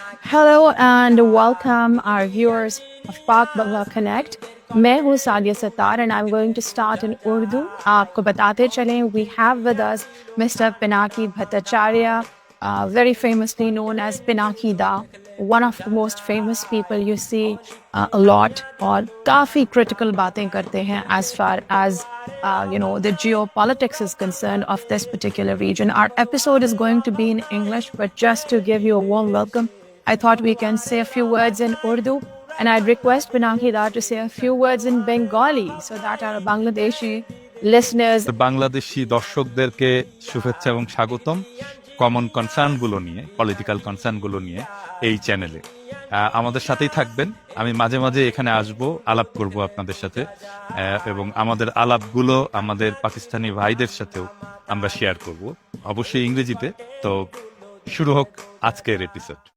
Hello and welcome our viewers of Pak Bangla Connect. मैं हूँ Sadia Sattar and I'm going to start in Urdu. आपको बताते चलें, we have with us Mr. Pinaki Bhattacharya, very famously known as Pinaki Da, one of the most famous people you see a lot और काफ़ी critical बातें करते हैं as far as the geopolitics is concerned of this particular region. Our episode is going to be in English, but just to give you a warm welcome, I thought we can say a few words in Urdu, and I'd request Pinaki Da to say a few words in Bengali so that our Bangladeshi listeners. Bangladeshi দর্শকদেরকে শুভেচ্ছা এবং স্বাগতম common কনসার্নগুলো নিয়ে, political কনসার্নগুলো নিয়ে এই চ্যানেলে আমাদের সাথেই থাকবেন। আমি মাঝে মাঝে এখানে আসব, আলাপ করব আপনাদের সাথে, এবং আমাদের আলাপগুলো আমাদের পাকিস্তানি ভাইদের সাথেও আমরা শেয়ার করব, অবশ্যই ইংরেজিতে। তো শুরু হোক আজকের এপিসোড।